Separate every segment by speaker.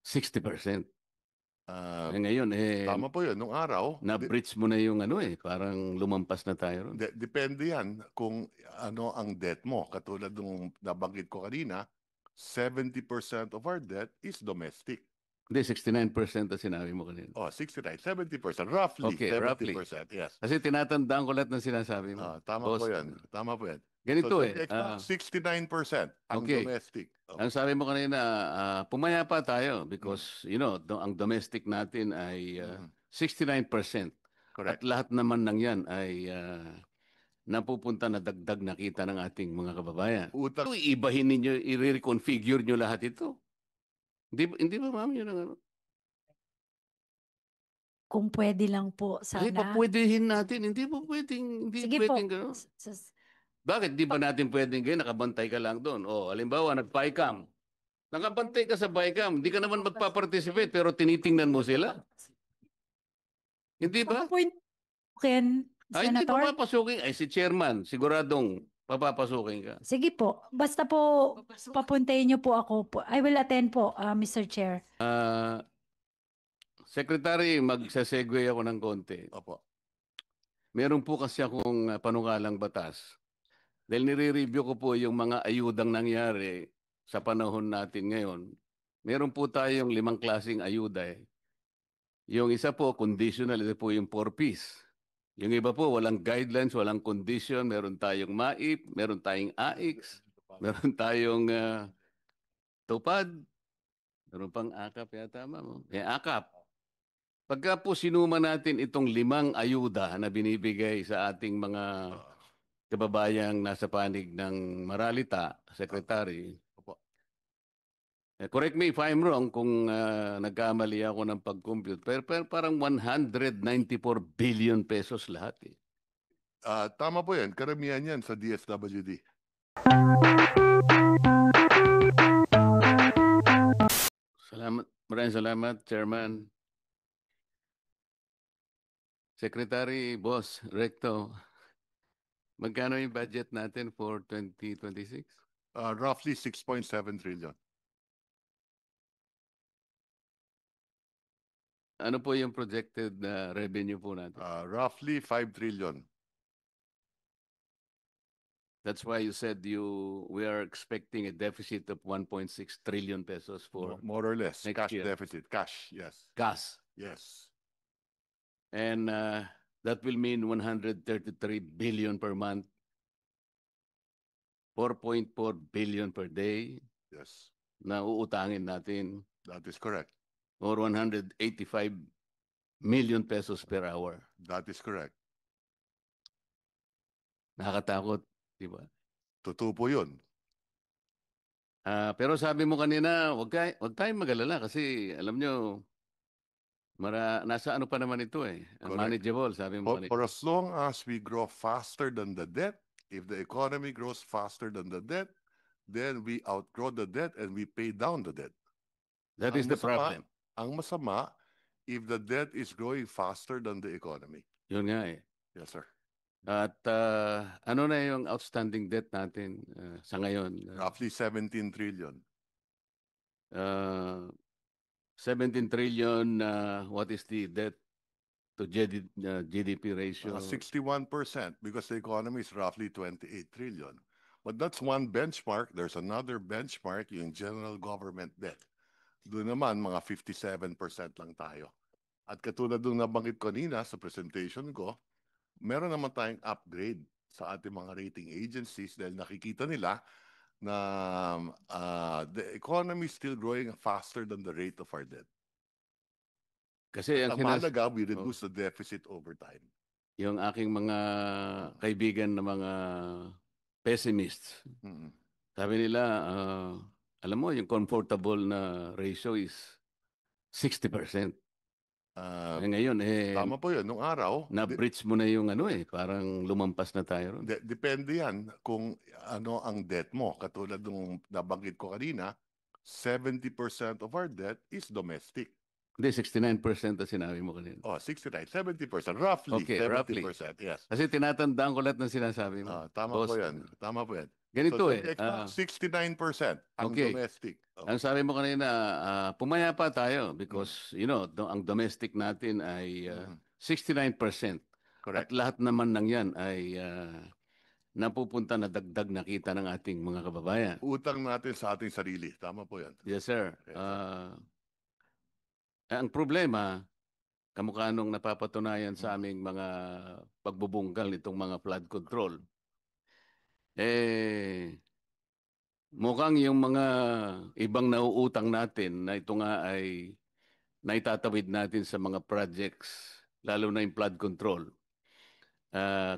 Speaker 1: 60%.
Speaker 2: Ah,
Speaker 1: Ngayon,
Speaker 2: tama po yun. Nung araw,
Speaker 1: na-breach mo na yung ano parang lumampas na tayo ron.
Speaker 2: depende yan kung ano ang debt mo. Katulad nung nabanggit ko kanina, 70% of our debt is domestic.
Speaker 1: Hindi, 69% na sinabi mo kanina.
Speaker 2: Oh, 69, 70%. Roughly,
Speaker 1: Okay, roughly.
Speaker 2: 70%. Yes.
Speaker 1: Kasi tinatandaan ko lahat ng sinasabi mo.
Speaker 2: Tama po
Speaker 1: Boss,
Speaker 2: yan. Tama po yan. So,
Speaker 1: ganito
Speaker 2: to be exact, 69% ang
Speaker 1: okay.
Speaker 2: domestic.
Speaker 1: Ang sabi mo kanina, pumayapa tayo because, ang domestic natin ay 69%. At
Speaker 2: Correct.
Speaker 1: lahat naman ng yan ay napupunta na dagdag na kita ng ating mga kababayan.
Speaker 2: Utang.
Speaker 1: Iibahin ninyo, i-reconfigure nyo lahat ito. Hindi ba, ma'am, yun ang ano?
Speaker 3: Kung pwede lang po,
Speaker 1: Ay,
Speaker 3: sana.
Speaker 1: papwedehin natin. Hindi po pwedeng, hindi
Speaker 3: Sige po.
Speaker 1: pwedeng gano'n. Bakit di ba natin pwedeng gano'n? Nakabantay ka lang doon. O, halimbawa, nag-PICAM. Nakabantay ka sa PICAM. Hindi ka naman magpa-participate pero tinitingnan mo sila. Hindi ba?
Speaker 3: Point, Ken,
Speaker 1: Ay, hindi
Speaker 3: Senator.
Speaker 1: papapasukin. Ay, si chairman, siguradong papapasukin ka.
Speaker 3: Sige po. Basta po, papuntayin niyo po ako. I will attend po, Mr. Chair.
Speaker 1: Secretary, magsasegue ako ng konti.
Speaker 2: Opo.
Speaker 1: Meron po kasi akong panukalang batas. Dahil nire-review ko po yung mga ayudang nangyari sa panahon natin ngayon. Meron po tayong 5 klaseng ayuda eh. Yung isa po, conditional, ito po yung 4Ps. Yung iba po, walang guidelines, walang condition. Meron tayong MAIP, meron tayong AIX, meron tayong TUPAD, meron pang AKAP yata, ma'am. AKAP. Pagka po sinuma natin itong 5 ayuda na binibigay sa ating mga kababayang nasa panig ng Maralita, Secretary, correct me if I'm wrong kung nagkamali ako ng pag-compute, pero parang 194 billion pesos lahat eh.
Speaker 2: Tama po yan. Karamihan yan sa DSWD.
Speaker 1: Maraming salamat, Chairman. Secretary, Boss, Recto, magkano yung budget natin for 2026?
Speaker 2: Roughly 6.7 trillion.
Speaker 1: Ano po yung projected revenue po natin?
Speaker 2: Roughly 5 trillion.
Speaker 1: That's why you said we are expecting a deficit of 1.6 trillion pesos for
Speaker 2: More or less.
Speaker 1: next
Speaker 2: Cash
Speaker 1: year.
Speaker 2: deficit. Cash, yes.
Speaker 1: Gas.
Speaker 2: Yes.
Speaker 1: And that will mean 133 billion per month, 4.4 billion per day
Speaker 2: Yes.
Speaker 1: na uutangin natin,
Speaker 2: That is correct.
Speaker 1: or 185 million pesos per hour.
Speaker 2: That is correct.
Speaker 1: Nakakatakot, di ba?
Speaker 2: Totoo po yun.
Speaker 1: Pero sabi mo kanina, wag tayong mag-alala kasi alam nyo, nasa ano pa naman ito eh. Manageable, sabi mo kanina.
Speaker 2: For as long as we grow faster than the debt, if the economy grows faster than the debt, then we outgrow the debt and we pay down the debt.
Speaker 1: That is the problem.
Speaker 2: Ang masama, if the debt is growing faster than the economy.
Speaker 1: Yun nga eh.
Speaker 2: Yes, sir.
Speaker 1: At ano na yung outstanding debt natin sa ngayon?
Speaker 2: Roughly 17 trillion.
Speaker 1: 17 trillion, what is the debt to GDP ratio?
Speaker 2: 61% because the economy is roughly 28 trillion. But that's one benchmark. There's another benchmark, yung general government debt. Doon naman, mga 57% lang tayo. At katulad nung nabanggit ko kanina sa presentation ko, meron naman tayong upgrade sa ating mga rating agencies dahil nakikita nila na the economy is still growing faster than the rate of our debt.
Speaker 1: Kasi
Speaker 2: ang mahalaga, we reduce the deficit over time.
Speaker 1: Yung aking mga kaibigan na mga pessimists, sabi nila, alam mo, yung comfortable na ratio is 60%. Ngayon,
Speaker 2: tama po yun. Nung araw,
Speaker 1: na-breach mo na yung parang lumampas na tayo ron.
Speaker 2: Depende yan kung ano ang debt mo. Katulad nung nabanggit ko kanina, 70% of our debt is domestic.
Speaker 1: Hindi, 69% na sinabi mo kanina.
Speaker 2: 69, 70%. Roughly,
Speaker 1: okay,
Speaker 2: 70%.
Speaker 1: Roughly.
Speaker 2: Yes.
Speaker 1: Kasi tinatandaan ko lahat ng sinasabi mo.
Speaker 2: Tama po yan. Tama po yan.
Speaker 1: Ganito
Speaker 2: So
Speaker 1: eh.
Speaker 2: the extra 69% ang
Speaker 1: okay.
Speaker 2: domestic. Oh.
Speaker 1: Ang sabi mo kanina, pumayapa tayo because, ang domestic natin ay 69%. At
Speaker 2: Correct.
Speaker 1: lahat naman ng yan ay napupunta na dagdag na kita ng ating mga kababayan.
Speaker 2: Utang natin sa ating sarili. Tama po yan.
Speaker 1: Yes, sir.
Speaker 2: Yes, sir.
Speaker 1: Ang problema, kamukha nung napapatunayan sa aming mga pagbubungkal nitong mga flood control, mukhang yung mga ibang nauutang natin na ito nga ay naitatawid natin sa mga projects, lalo na yung flood control.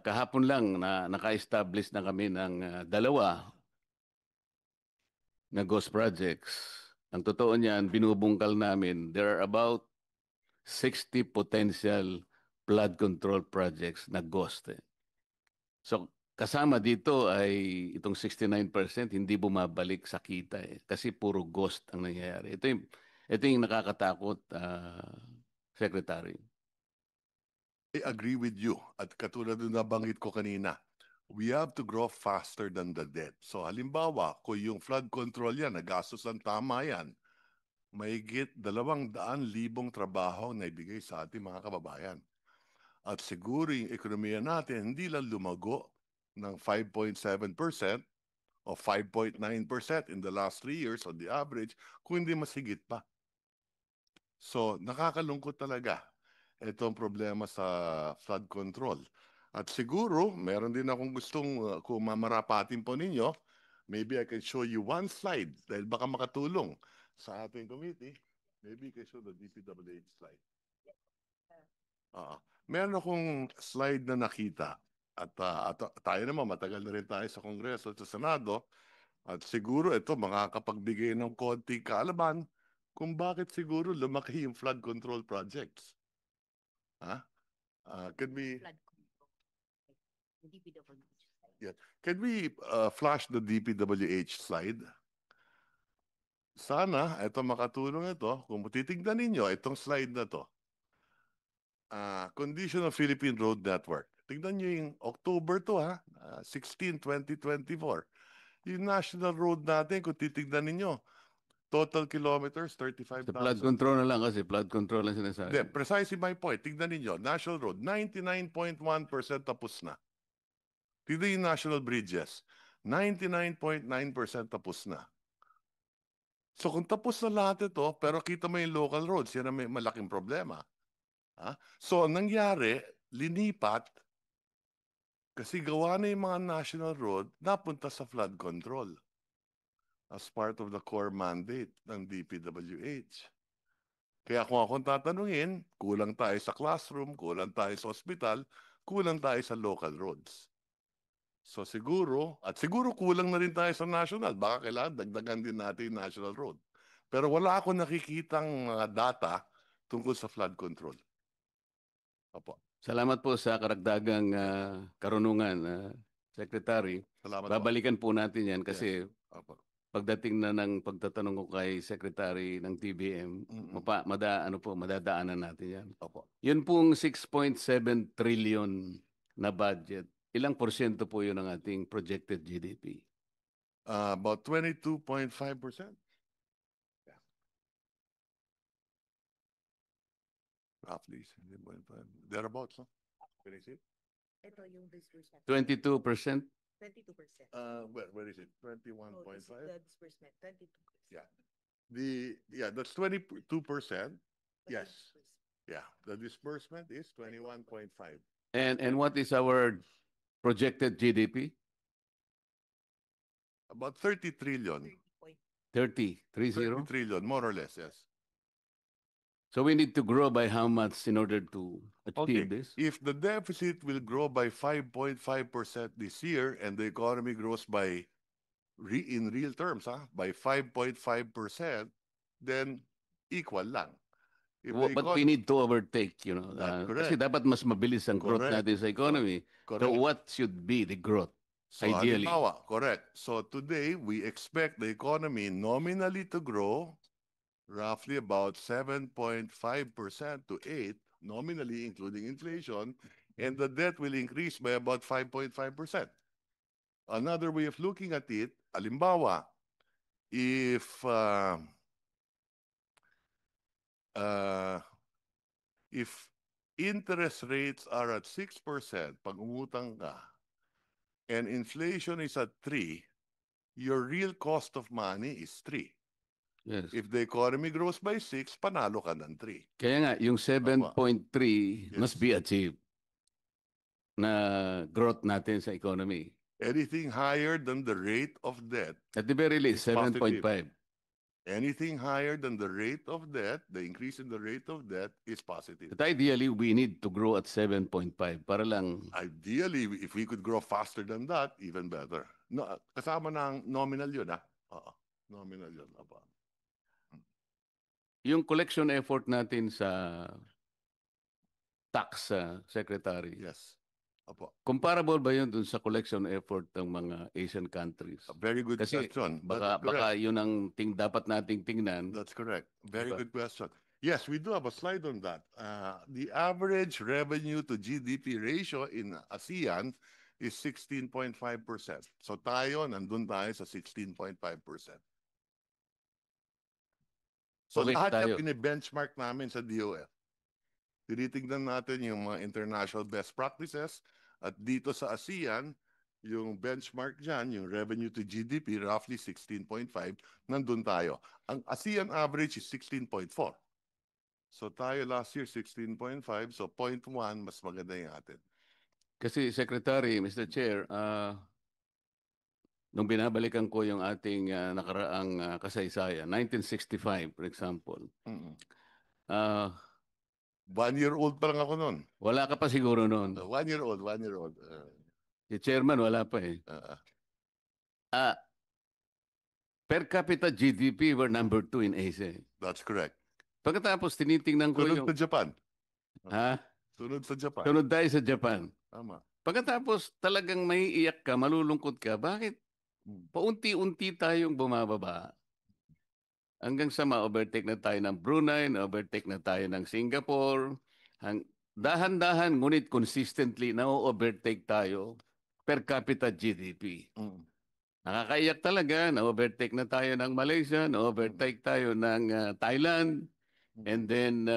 Speaker 1: Kahapon lang na naka-establish na kami ng dalawa na ghost projects. Ang totoo niyan, binubungkal namin, there are about 60 potential flood control projects na ghost. So, kasama dito ay itong 69% hindi bumabalik sa kita kasi puro ghost ang nangyayari. Ito yung nakakatakot, Secretary.
Speaker 2: I agree with you. At katulad ng nabanggit ko kanina, we have to grow faster than the debt. So halimbawa, kung yung flood control yan, nagastos ang tama yan, mahigit 200,000 trabaho na ibigay sa ating mga kababayan. At siguro yung ekonomiya natin hindi lang lumago ng 5.7% o 5.9% in the last 3 years on the average, kung hindi masigit pa. So nakakalungkot talaga itong problema sa flood control. At siguro, meron din akong gustong kung mamarapatin po ninyo, maybe I can show you one slide dahil baka makatulong sa ating committee. Maybe you can show the DPWH slide. Meron akong slide na nakita at tayo naman matagal na rin tayo sa Kongreso at sa Senado at siguro ito makakapagbigay ng konting kaalaman kung bakit siguro lumaki yung flood control projects. Can we can we flash the DPWH slide? Sana ito makatulong ito. Kung titignan ninyo itong slide na to. Condition of Philippine Road Network. Tignan nyo yung October to 16, 2024. Yung national road natin, kung titignan ninyo, total kilometers, 35,000.
Speaker 1: Sa flood control na lang kasi flood control lang sinasabi.
Speaker 2: Precisely my point. Tignan ninyo, national road, 99.1% tapos na. Tignan yung national bridges, 99.9% tapos na. So kung tapos na lahat ito, pero kita mo yung local roads, yan ang may malaking problema. So ang nangyari, linipat, kasi gawa na yung mga national road, napunta sa flood control as part of the core mandate ng DPWH. Kaya kung akong tatanungin, kulang tayo sa classroom, kulang tayo sa hospital, kulang tayo sa local roads. So siguro, at siguro kulang na rin tayo sa national. Baka kailangan dagdagan din natin yung national road. Pero wala akong nakikitang data tungkol sa flood control. Opo.
Speaker 1: Salamat po sa karagdagang karunungan, Secretary.
Speaker 2: Salamat
Speaker 1: Babalikan po natin yan kasi
Speaker 2: Opo.
Speaker 1: pagdating na ng pagtatanong ko kay Secretary ng TBM, madadaanan natin yan.
Speaker 2: Opo.
Speaker 1: Yun pong 6.7 trillion na budget, ilang porsyento po yun ng ating projected GDP?
Speaker 2: About 22.5%. Yeah. Roughly, 7.5. Thereabouts, no? Can I see it?
Speaker 4: Ito yung disbursement.
Speaker 1: 22%?
Speaker 4: 22%.
Speaker 2: Where is it? 21.5?
Speaker 4: This is the disbursement, 22%.
Speaker 2: Yeah. That's 22%. Yes. Yeah, the disbursement is 21.5.
Speaker 1: And what is our projected GDP?
Speaker 2: About 30 trillion.
Speaker 1: 30
Speaker 2: 30 trillion, more or less, yes.
Speaker 1: So we need to grow by how much in order to achieve this?
Speaker 2: If the deficit will grow by 5.5% this year and the economy grows by, in real terms, by 5.5%, then equal lang.
Speaker 1: But we need to overtake,
Speaker 2: That's correct.
Speaker 1: kasi dapat mas mabilis ang growth
Speaker 2: Correct.
Speaker 1: natin sa economy.
Speaker 2: Correct.
Speaker 1: So what should be the growth?
Speaker 2: So,
Speaker 1: Ideally.
Speaker 2: halimbawa, correct. So today, we expect the economy nominally to grow roughly about 7.5% to 8%, nominally including inflation, and the debt will increase by about 5.5%. Another way of looking at it, alimbawa, if uh, if interest rates are at 6% pag umutang ka, and inflation is at 3, your real cost of money is 3.
Speaker 1: Yes.
Speaker 2: If the economy grows by 6, panalo ka ng 3.
Speaker 1: Kaya nga, yung 7.3
Speaker 2: Yes.
Speaker 1: must be achieved na growth natin sa economy.
Speaker 2: Anything higher than the rate of debt,
Speaker 1: At the very least,
Speaker 2: It's positive.
Speaker 1: 7.5.
Speaker 2: anything higher than the rate of debt, the increase in the rate of debt is positive.
Speaker 1: But ideally, we need to grow at 7.5 para lang.
Speaker 2: Ideally, if we could grow faster than that, even better. No, kasama ng nominal yun, ah. Oo, nominal yun. Apa.
Speaker 1: Yung collection effort natin sa tax secretary,
Speaker 2: Yes. Apo.
Speaker 1: comparable ba yun dun sa collection effort ng mga Asian countries?
Speaker 2: A very good
Speaker 1: Kasi
Speaker 2: question.
Speaker 1: baka,
Speaker 2: That's correct.
Speaker 1: baka yun ang dapat nating tingnan.
Speaker 2: That's correct. Very
Speaker 1: Diba?
Speaker 2: good question. Yes, we do have a slide on that. The average revenue to GDP ratio in ASEAN is 16.5%. So tayo, nandun tayo sa 16.5%. So
Speaker 1: Okay,
Speaker 2: lahat
Speaker 1: tayo.
Speaker 2: yung pine-benchmark namin sa DOF. Tinitignan natin yung mga international best practices at dito sa ASEAN, yung benchmark dyan, yung revenue to GDP, roughly 16.5, nandun tayo. Ang ASEAN average is 16.4. So tayo last year 16.5, so 0.1 mas maganda yung atin.
Speaker 1: Kasi Secretary, Mr. Chair, nung binabalikan ko yung ating nakaraang kasaysayan, 1965 for example,
Speaker 2: Mm-mm.
Speaker 1: ah,
Speaker 2: 1 year old pa lang ako noon.
Speaker 1: wala ka pa siguro noon.
Speaker 2: 1 year old, 1 year old.
Speaker 1: Si Chairman wala pa eh. Ah, per capita GDP, we're number 2 in Asia.
Speaker 2: That's correct.
Speaker 1: Pagkatapos tinitingnan ko
Speaker 2: Sunod
Speaker 1: yung...
Speaker 2: sa Japan.
Speaker 1: Ha?
Speaker 2: Sunod sa Japan.
Speaker 1: Sunod tayo sa Japan.
Speaker 2: Tama.
Speaker 1: Pagkatapos talagang may iyak ka, malulungkot ka, bakit paunti-unti tayong bumababa? Hanggang sa ma-overtake na tayo ng Brunei, na-overtake na tayo ng Singapore. Dahan-dahan, ngunit consistently, na-overtake tayo per capita GDP.
Speaker 2: Mm.
Speaker 1: Nakakaiyak talaga, na-overtake na tayo ng Malaysia, na-overtake tayo ng Thailand, and then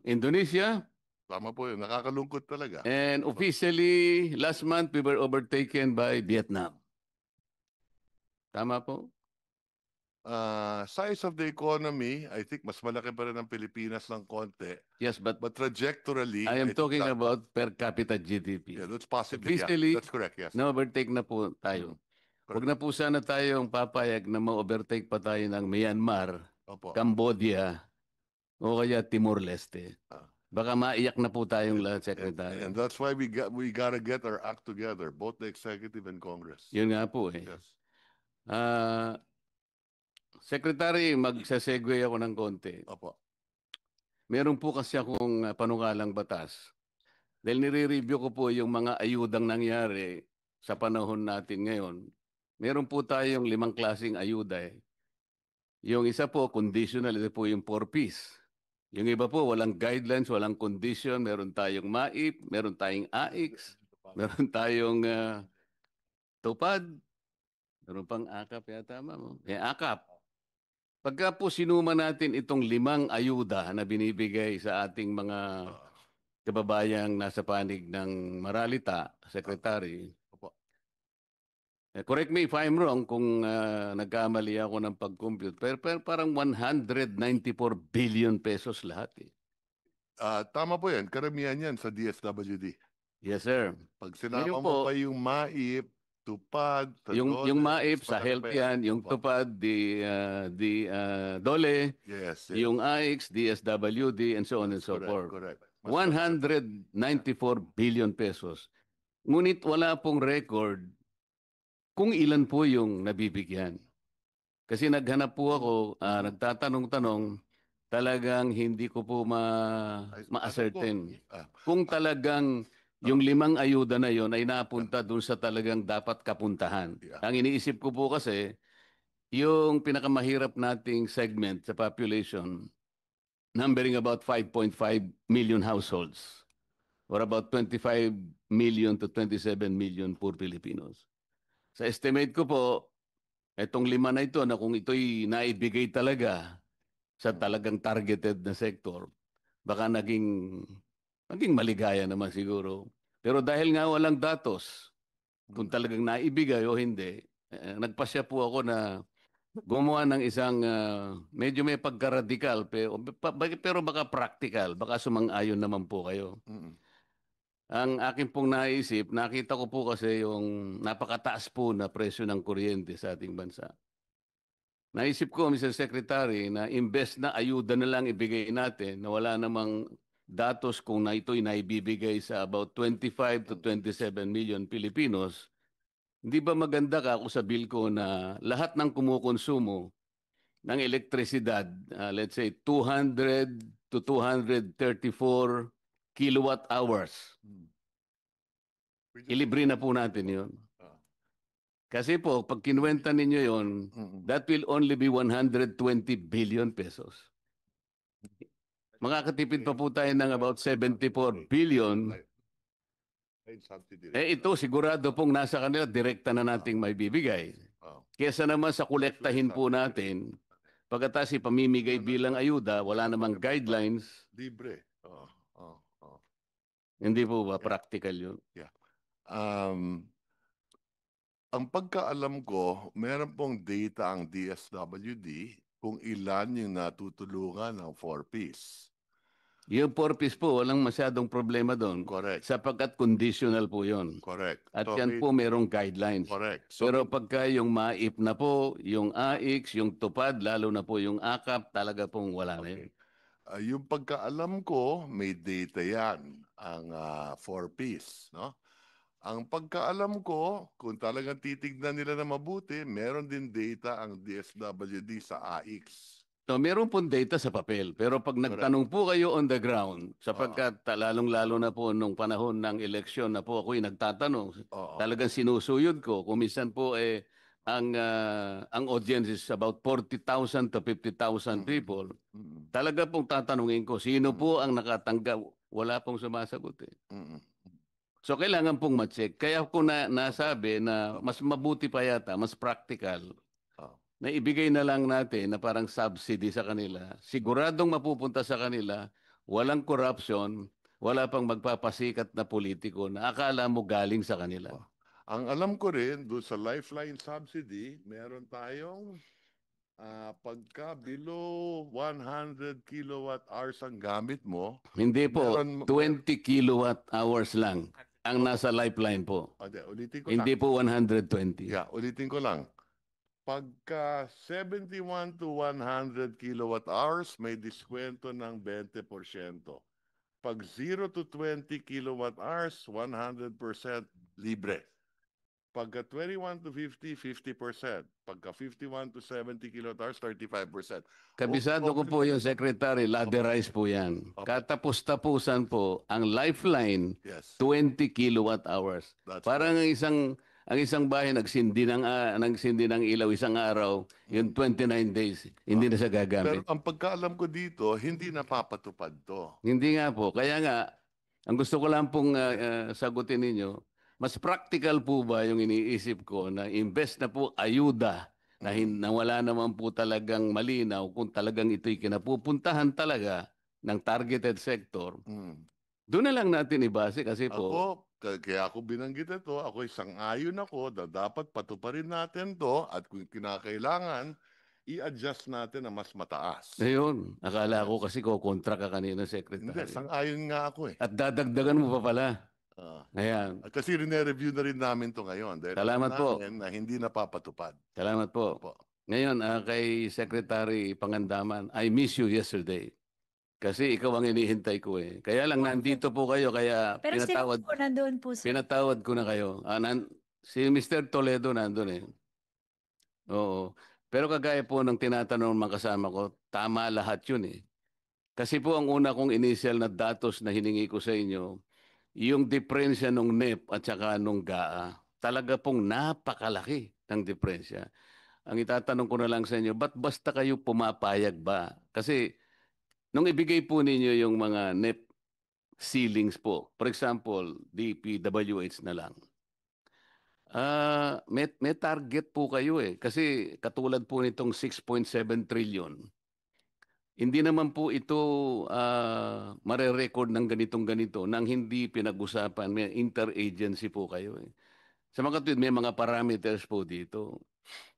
Speaker 1: Indonesia.
Speaker 2: Tama po yun. Nakakalungkot talaga.
Speaker 1: And officially, last month, we were overtaken by Vietnam. Tama po?
Speaker 2: Size of the economy, I think mas malaki pa rin ang Pilipinas ng konti.
Speaker 1: Yes, but
Speaker 2: But trajectorily,
Speaker 1: I am
Speaker 2: think
Speaker 1: talking
Speaker 2: that-
Speaker 1: about per capita GDP.
Speaker 2: Yeah, that's possibly. Yeah,
Speaker 1: Officially,
Speaker 2: that's correct, yes.
Speaker 1: na-overtake na po tayo. Huwag na po sana tayong papayag na ma-overtake pa tayo ng Myanmar,
Speaker 2: Opo.
Speaker 1: Cambodia, o kaya Timor-Leste.
Speaker 2: Ah.
Speaker 1: Baka maiyak na po tayong lahat, Secretary.
Speaker 2: And that's why we gotta get our act together, both the executive and Congress.
Speaker 1: Yun nga po eh.
Speaker 2: Yes.
Speaker 1: Secretary, magsasegue ako ng konti.
Speaker 2: Opo.
Speaker 1: Meron po kasi akong panukalang batas. Dahil nire-review ko po yung mga ayudang nangyari sa panahon natin ngayon. Meron po tayong 5 klaseng ayuda eh. Yung isa po, conditional, ito po yung 4Ps. Yung iba po, walang guidelines, walang condition. Meron tayong MAIP, meron tayong AIX, meron tayong TUPAD, meron pang AKAP yata, ma'am. AKAP. Pagka po sinuma natin itong 5 ayuda na binibigay sa ating mga kababayang nasa panig ng Maralita, Secretary,
Speaker 2: Opo.
Speaker 1: correct me if I'm wrong kung nagkamali ako ng pag-compute, pero parang 194 billion pesos lahat eh.
Speaker 2: Tama po yan. Karamihan yan sa DSWD.
Speaker 1: Yes, sir.
Speaker 2: Pag sinama
Speaker 1: Ngayon
Speaker 2: mo
Speaker 1: po,
Speaker 2: pa yung MAIP, TUPAD,
Speaker 1: yung MAIP sa health yan, yung
Speaker 2: Opo.
Speaker 1: TUPAD, DOLE,
Speaker 2: Yes.
Speaker 1: yung AIX, DSWD, and so on and so forth.
Speaker 2: Correct.
Speaker 1: 194 billion pesos. Ngunit wala pong record kung ilan po yung nabibigyan. Kasi naghanap po ako, nagtatanong-tanong, talagang hindi ko po ma-ascertain. Kung talagang yung 5 ayuda na yon ay napunta dun sa talagang dapat kapuntahan.
Speaker 2: Yeah.
Speaker 1: Ang iniisip ko po kasi, yung pinakamahirap nating segment sa population, numbering about 5.5 million households, or about 25 million to 27 million poor Filipinos. Sa estimate ko po, itong 5 na ito na kung ito'y naibigay talaga sa talagang targeted na sector, baka naging maligaya naman siguro. Pero dahil nga walang datos, kung talagang naibigay o hindi, nagpasya po ako na gumawa ng isang medyo may pagka-radical pero baka practical, baka sumang-ayon naman po kayo.
Speaker 2: Mm.
Speaker 1: Ang akin pong naisip, nakita ko po kasi yung napakataas po na presyo ng kuryente sa ating bansa. Naisip ko, Mr. Secretary, na imbes na ayuda na lang ibigay natin na wala namang datos kung na ito'y naibibigay sa about 25 to 27 million Filipinos, hindi ba maganda ka kung sa bill ko na lahat ng kumukonsumo ng elektrisidad, let's say 200 to 234 kilowatt hours, ilibre na po natin yun. Kasi po, pag kinuwenta ninyo yun, that will only be 120 billion pesos. Makakatipid pa po tayo ng about 74 billion. Ito sigurado pong nasa kanila, direkta na nating may bibigay. Kesa naman sa kolektahin po natin, pagkatapos ipamimigay bilang ayuda, wala namang guidelines,
Speaker 2: Libre.
Speaker 1: hindi po ba practical yun?
Speaker 2: Ang pagkaalam ko, meron pong data ang DSWD kung ilan yung natutulungan ng 4Ps.
Speaker 1: Yung purpose po, walang masyadong problema doon.
Speaker 2: Correct.
Speaker 1: Sapagkat conditional po yun.
Speaker 2: Correct.
Speaker 1: At
Speaker 2: So,
Speaker 1: yan po merong guidelines.
Speaker 2: correct. So,
Speaker 1: Pero pagka yung MAIP na po, yung AIX, yung tupad, lalo na po yung AKAP, talaga pong wala na yun.
Speaker 2: yung pagkaalam ko, may data yan, ang 4Ps, no? Ang pagkaalam ko, kung talagang titignan nila na mabuti, meron din data ang DSWD sa AIX.
Speaker 1: So, meron pong data sa papel. Pero pag nagtanong po kayo on the ground, sapagkat lalong-lalo na po nung panahon ng eleksyon na po ako'y nagtatanong, talagang sinusuyod ko. Kung minsan po ang audience is about 40,000 to 50,000 people. Talaga pong tatanungin ko, sino po ang nakatanggap? Wala pong sumasagot eh. So kailangan pong ma-check. Kaya ko nasabi na mas mabuti pa yata, mas practical, na ibigay na lang natin na parang subsidy sa kanila. Siguradong mapupunta sa kanila, walang corruption, wala pang magpapasikat na politiko na akala mo galing sa kanila.
Speaker 2: Ang alam ko rin, doon sa Lifeline subsidy, meron tayong pagka below 100 kilowatt hours ang gamit mo.
Speaker 1: Hindi po,
Speaker 2: Meron-
Speaker 1: 20 kilowatt hours lang ang nasa lifeline po.
Speaker 2: Ulitin ko
Speaker 1: Hindi
Speaker 2: lang.
Speaker 1: po 120.
Speaker 2: Yeah, ulitin ko lang. Pagka 71 to 100 kilowatt hours, may diskwento ng 20%. Pag 0 to 20 kilowatt hours, 100% libre. Pagka 21 to 50, 50%. Pagka 51 to 70 kilowatt hours, 35%.
Speaker 1: Kabisado ko po yung secretary, laderize po yan. Katapos-tapusan po, ang lifeline,
Speaker 2: Yes,
Speaker 1: 20 kilowatt hours.
Speaker 2: that's
Speaker 1: Parang ang isang bahay nagsindi ng ilaw isang araw, yung 29 days, hindi na siya
Speaker 2: Pero
Speaker 1: gagamit.
Speaker 2: ang pagkaalam ko dito, hindi napapatupad to.
Speaker 1: Hindi nga po. Kaya nga, ang gusto ko lang pong sagutin ninyo, mas practical po ba yung iniisip ko na imbes na po ayuda na wala naman po talagang malinaw kung talagang ito'y kinapupuntahan talaga ng targeted sector, doon na lang natin ibase kasi po.
Speaker 2: Kaya ako binanggit ito, ako sang-ayon ako na dapat patuparin natin to at kung kinakailangan, i-adjust natin na mas mataas.
Speaker 1: Ayun, akala ko kasi kontra ka kanina,
Speaker 2: Hindi,
Speaker 1: Secretary.
Speaker 2: sang-ayon nga ako eh.
Speaker 1: At dadagdagan mo pa pala. Ayan.
Speaker 2: Kasi rine-review na rin namin to ngayon. Dahil
Speaker 1: Salamat
Speaker 2: alam
Speaker 1: po.
Speaker 2: namin na hindi napapatupad.
Speaker 1: Salamat po.
Speaker 2: Opo.
Speaker 1: Ngayon, kay Secretary Pangandaman, I miss you yesterday. Kasi ikaw ang inihintay ko eh. Kaya lang nandito po kayo, kaya
Speaker 3: Pero sino
Speaker 1: pinatawad,
Speaker 3: po nandun po, sir?
Speaker 1: pinatawad ko na kayo. Si Mr. Toledo nandun eh. Oo. Pero kagaya po ng tinatanong ng mga kasama ko, tama lahat yun eh. Kasi po ang una kong initial na datos na hiningi ko sa inyo, yung diferensya ng NEP at saka nung GAA, talaga pong napakalaki ng diferensya. Ang itatanong ko na lang sa inyo, ba't basta kayo pumapayag ba? Kasi nung ibigay po ninyo yung mga NEP ceilings po. For example, DPWH na lang. May target po kayo eh. Kasi katulad po nitong 6.7 trillion, hindi naman po ito mare-record ng ganitong-ganito nang hindi pinag-usapan. May interagency po kayo eh. Sa mga kapatid, may mga parameters po dito.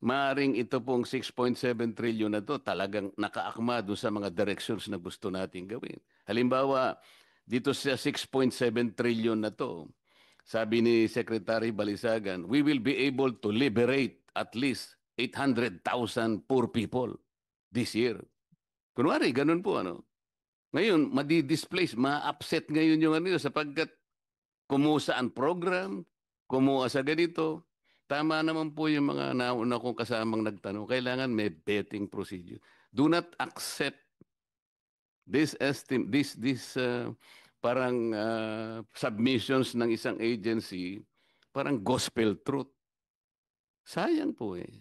Speaker 1: Maaring ito pong 6.7 trillion na to talagang nakaakma doon sa mga directions na gusto natin gawin. Halimbawa, dito sa 6.7 trillion na to, sabi ni Secretary Balisagan, we will be able to liberate at least 800,000 poor people this year. Kunwari, ganun po ano. Ngayon, madi-displace, ma-upset ngayon yung ano sapagkat kumuha ang program, kumuha sa ganito. Tama naman po yung mga nauna kong kasamang nagtanong. Kailangan may vetting procedure. Do not accept this parang submissions ng isang agency, parang gospel truth. Sayang po eh.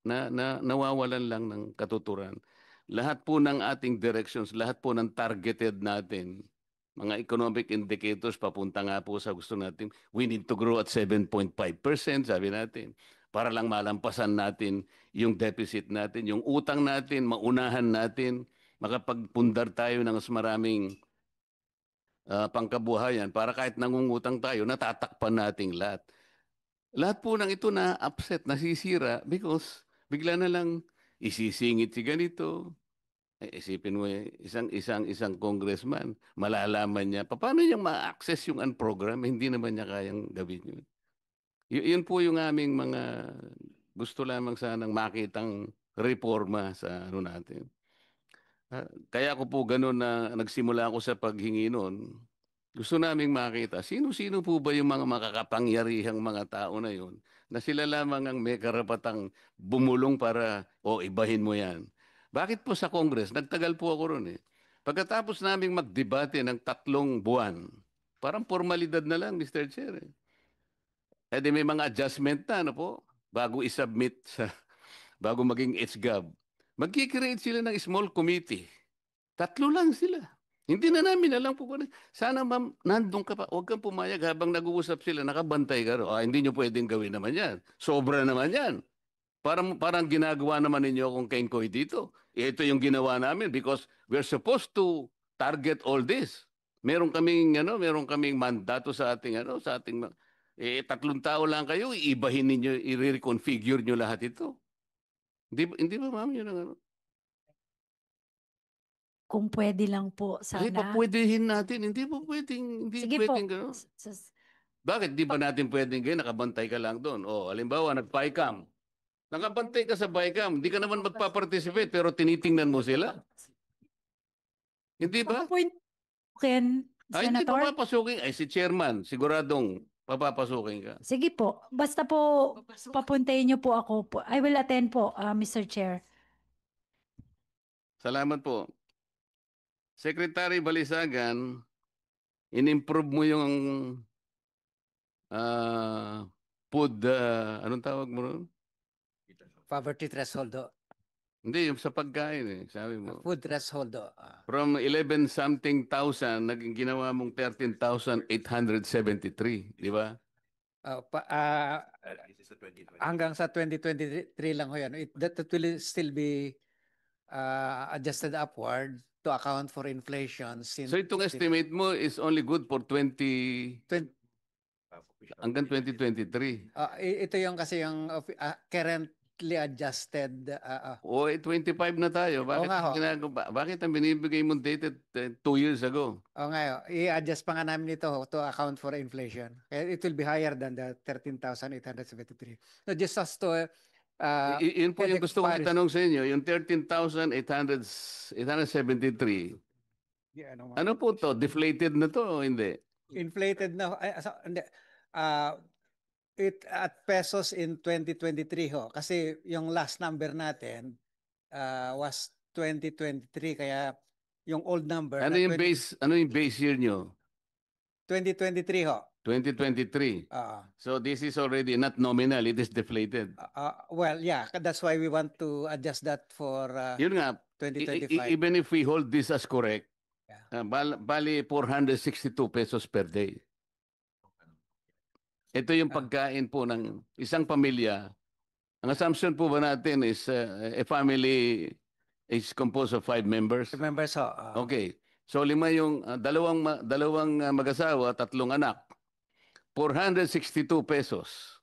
Speaker 1: Nawawalan lang ng katuturan. Lahat po ng ating directions, lahat po ng targeted natin, mga economic indicators, papunta nga po sa gusto natin, we need to grow at 7.5%, sabi natin, para lang malampasan natin yung deficit natin, yung utang natin, maunahan natin, makapagpundar tayo ng mas maraming pangkabuhayan para kahit nangungutang tayo, natatakpan nating lahat. Lahat po ng ito na upset, nasisira because bigla na lang isisingit si ganito. Isipin mo isang congressman, malalaman niya, paano niya ma-access yung program? Hindi naman niya kayang gawin yun. Yun po yung aming mga gusto lamang sanang makitang reforma sa ano natin. Kaya ako po ganun na nagsimula ako sa paghingi noon. Gusto naming makita, sino-sino po ba yung mga makakapangyarihang mga tao na yun na sila lamang ang may karapatang bumulong para, ibahin mo yan. Bakit po sa Congress? Nagtagal po ako ron eh. Pagkatapos naming magdebate ng 3 buwan, parang formalidad na lang, Mr. Chair. Eh di may mga adjustment na, ano po, bago isubmit bago maging HGAB. Magkikreate sila ng small committee. 3 lang sila. Hindi na namin alam po. Sana ma'am, nandun ka pa. Huwag kang pumayag habang nag-uusap sila. Nakabantay ka ro. Hindi nyo pwedeng gawin naman yan. Sobra naman yan. Parang ginagawa naman ninyo akong kengkoy dito. Ito yung ginawa namin because we're supposed to target all this. Meron kaming mandato sa ating 3 tao lang kayo, iibahin ninyo, i-reconfigure nyo lahat ito. Hindi ba ma'am yun ang ano?
Speaker 3: Kung pwede lang po,
Speaker 1: Ay,
Speaker 3: sana.
Speaker 1: papwedehin natin. Hindi po pwedeng, hindi
Speaker 3: Sige po.
Speaker 1: pwedeng gano'n. Bakit di ba natin pwedeng gano'n? Nakabantay ka lang doon. Halimbawa, nag-PICAM. Nakabantay ka sa PICAM. Hindi ka naman magpa-participate pero tinitingnan mo sila. Hindi ba?
Speaker 3: Point, Ken,
Speaker 1: Hindi
Speaker 3: Senator.
Speaker 1: papapasukin. Si chairman, siguradong papapasukin ka.
Speaker 3: Sige po. Basta po, papuntayin niyo po ako. I will attend po, Mr. Chair.
Speaker 1: Salamat po. Secretary Balisagan, in-improve mo yung food, anong tawag mo ron?
Speaker 5: Poverty threshold,
Speaker 1: Hindi, yung sa pagkain eh, sabi mo.
Speaker 5: food threshold.
Speaker 1: From 11-something thousand, naging ginawa mong 13,873, di ba?
Speaker 5: Hanggang sa 2023 lang ho yan. That will still be adjusted upward to account for inflation.
Speaker 1: So itong estimate mo is only good for hanggang 2023.
Speaker 5: Ito yung kasi yung currently adjusted.
Speaker 1: 25 na tayo. Bakit,
Speaker 5: nga ho.
Speaker 1: bakit ang binibigay mong dated 2 years ago?
Speaker 5: I-adjust pa nga namin ito to account for inflation. Kaya it will be higher than the 13,873. So just as to
Speaker 1: Yun po yung gusto kong
Speaker 5: Paris.
Speaker 1: itanong sa inyo, yung 13,873. Ano po to? Deflated na to o hindi?
Speaker 5: Inflated na hindi. It at pesos in 2023 ho kasi yung last number natin was 2023 kaya yung old number
Speaker 1: Ano
Speaker 5: na
Speaker 1: yung base year nyo?
Speaker 5: 2023 ho.
Speaker 1: 2023. So this is already not nominal, it is deflated.
Speaker 5: Well, yeah, that's why we want to adjust that for
Speaker 1: Yun nga,
Speaker 5: 2025.
Speaker 1: even if we hold this as correct,
Speaker 5: Yeah.
Speaker 1: Bali 462 pesos per day. Ito yung pagkain po ng isang pamilya. Ang assumption po ba natin is a family is composed of 5 members?
Speaker 5: Remember, so,
Speaker 1: Okay. So lima yung dalawang mag-asawa, 3 anak. 462 pesos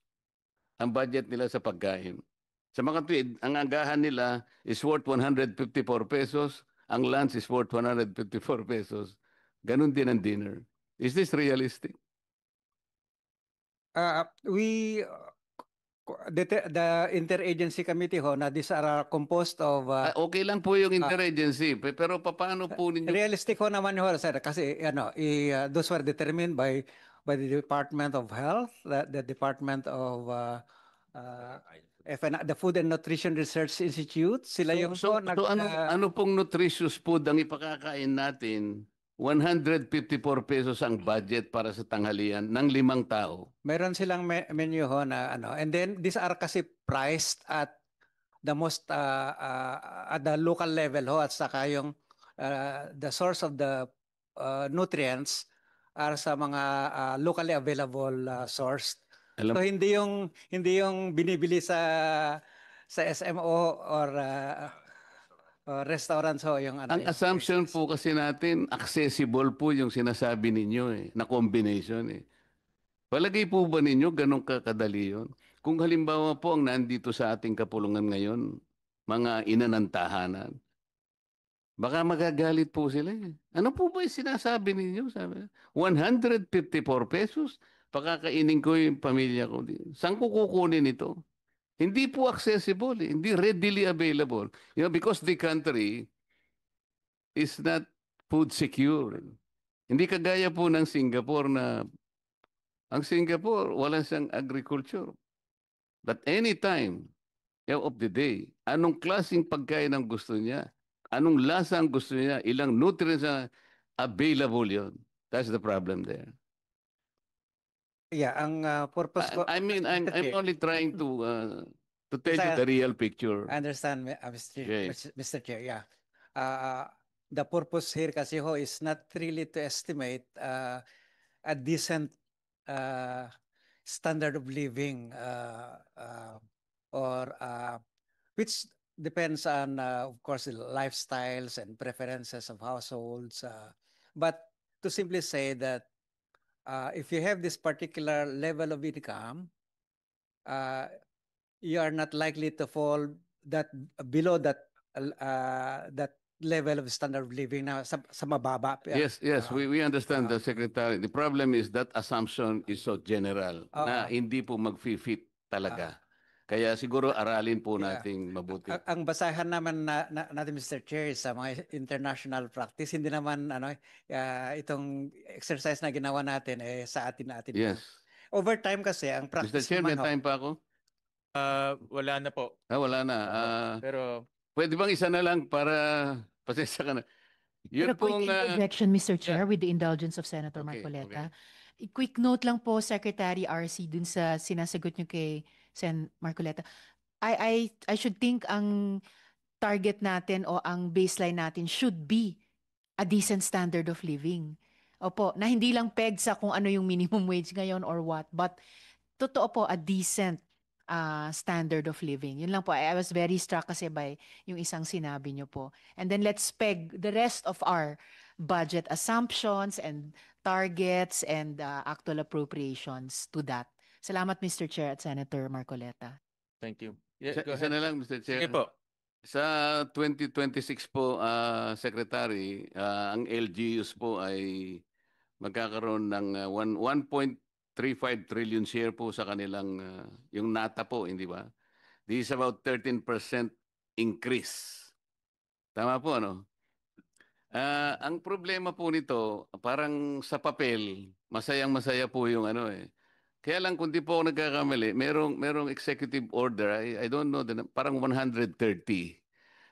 Speaker 1: ang budget nila sa pagkain. Sa mga tuwid, ang agahan nila is worth 154 pesos. Ang lunch is worth 154 pesos. Ganun din ang dinner. Is this realistic?
Speaker 5: the interagency committee ho, na these are composed of
Speaker 1: Okay lang po yung interagency. Pero paano po ninyo?
Speaker 5: realistic ho naman ho, sir, kasi those were determined by the Department of Health, the Department of the Food and Nutrition Research Institute. Sila yung
Speaker 1: So
Speaker 5: po
Speaker 1: ano pong nutritious food ang ipakakain natin? 154 pesos ang budget para sa tanghalian ng 5 tao.
Speaker 5: meron silang menu ho na and then these are kasi priced at the most at the local level ho, at saka yung the source of the nutrients are sa mga locally available source.
Speaker 1: Alam-
Speaker 5: So hindi yung binibili sa SMO or restaurants ho yung
Speaker 1: Ang assumption po kasi natin, accessible po yung sinasabi ninyo na combination Palagay po ba ninyo ganun kakadali yun? Kung halimbawa po ang nandito sa ating kapulungan ngayon, mga ina ng tahanan, baka magagalit po sila Ano po ba yung sinasabi ninyo? Sabi, 154 pesos? Pakakainin ko yung pamilya ko. Saan ko kukunin ito? Hindi po accessible, hindi readily available. Because the country is not food secure. Hindi kagaya po ng Singapore na ang Singapore wala siyang agriculture. But anytime of the day, anong klaseng pagkain ang gusto niya? Anong lasa ang gusto niya? Ilang nutrients na available yon. That's the problem there.
Speaker 5: Yeah, ang purpose ko
Speaker 1: I'm
Speaker 5: Okay.
Speaker 1: only trying to tell you the real picture.
Speaker 5: I understand,
Speaker 1: Yes.
Speaker 5: Mr. Chair. Yeah. The purpose here kasi ho is not really to estimate a decent standard of living or which depends on, of course, the lifestyles and preferences of households. But to simply say that if you have this particular level of income, you are not likely to fall below that level of standard of living na sa mababa.
Speaker 1: Yes, we understand the Secretary. The problem is that assumption is so general na hindi po mag-fit talaga. Kaya siguro aralin po nating mabuti.
Speaker 5: Ang basahan naman natin, Mr. Chair, sa mga international practice, hindi naman itong exercise na ginawa natin sa atin.
Speaker 1: Yes.
Speaker 5: Over time kasi, ang
Speaker 1: Mr.
Speaker 5: practice
Speaker 1: Chair, may
Speaker 5: naman ho,
Speaker 1: time pa ako?
Speaker 6: Wala na po.
Speaker 1: Wala na.
Speaker 6: Pero
Speaker 1: Pwede bang isa na lang para pasensya ka na. Yun
Speaker 3: Pero quick
Speaker 1: pong
Speaker 3: interjection, Mr. Chair, with the indulgence of Senator
Speaker 1: Okay,
Speaker 3: Marcoleta. Quick note lang po, Secretary RC, dun sa sinasagot nyo kay Sen Marcoleta. I should think ang target natin o ang baseline natin should be a decent standard of living. Opo, na hindi lang peg sa kung ano yung minimum wage ngayon or what, but totoo po, a decent standard of living. Yun lang po. I was very struck kasi by yung isang sinabi nyo po. And then let's peg the rest of our budget assumptions and targets and actual appropriations to that. Salamat, Mr. Chair at Senator Marcoleta.
Speaker 6: thank you. Yeah, go
Speaker 1: isa
Speaker 6: ahead.
Speaker 1: na lang, Mr. Chair.
Speaker 6: Sige po.
Speaker 1: Sa 2026 po, Secretary, ang LGUs po ay magkakaroon ng 1.35 trillion share po sa kanilang, yung NATA po, hindi ba? This is about 13% increase. Tama po, ano? Ang problema po nito, parang sa papel, masayang-masaya po yung Kaya lang kung di po ako nagkakamali, merong executive order, I don't know, parang 130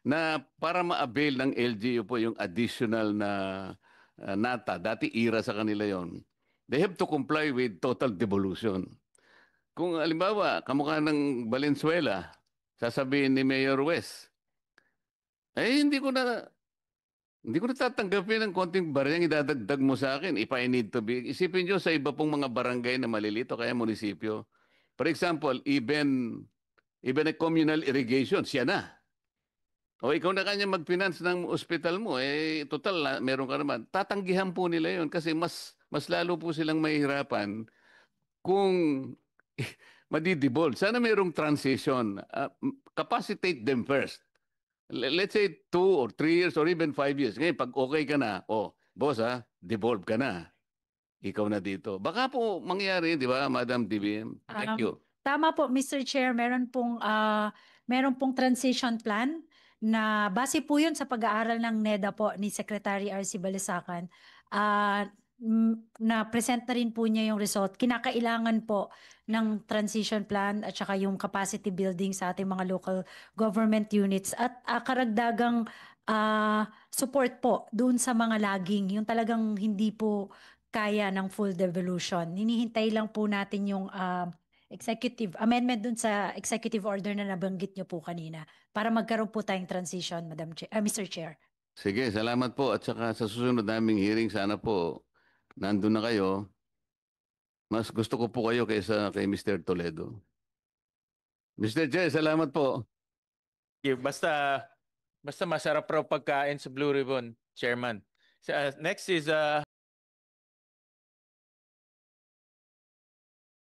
Speaker 1: na para ma-avail ng LGU po yung additional na NATA. Dati IRA sa kanila yon. They have to comply with total devolution. Kung halimbawa, kamukha ng Valenzuela, sasabihin ni Mayor West, hindi ko na Hindi ko natatanggapin ang konting baryang idadagdag mo sa akin if I need to be. Isipin nyo sa iba pong mga barangay na malilito kaya munisipyo. For example, even a communal irrigation, siya na. O ikaw na kanya mag-finance ng ospital mo, eh total meron ka naman. Tatanggihan po nila yon kasi mas lalo po silang mahihirapan kung madidibold. Sana merong transition. Capacitate them first. Let's say 2 or 3 years or even 5 years. Ngayon, pag okay ka na, boss devolve ka na. Ikaw na dito. Baka po mangyari, di ba, Madam DBM? Thank you.
Speaker 7: Tama po, Mr. Chair, meron pong transition plan na base po yun sa pag-aaral ng NEDA po ni Secretary R.C. Balisacan. Na-present na rin po niya yung result. Kinakailangan po ng transition plan at saka yung capacity building sa ating mga local government units at karagdagang support po doon sa mga lagging, yung talagang hindi po kaya ng full devolution. Hinihintay lang po natin yung executive amendment dun sa executive order na nabanggit niyo po kanina para magkaroon po tayong transition, Mr. Chair.
Speaker 1: Sige, salamat po. At saka sa susunod naming hearing, sana po nandun na kayo. Mas gusto ko po kayo kaysa kay Mr. Toledo. Mr. Chair, salamat po.
Speaker 6: Basta masarap raw pagkain sa Blue Ribbon, Chairman. Next is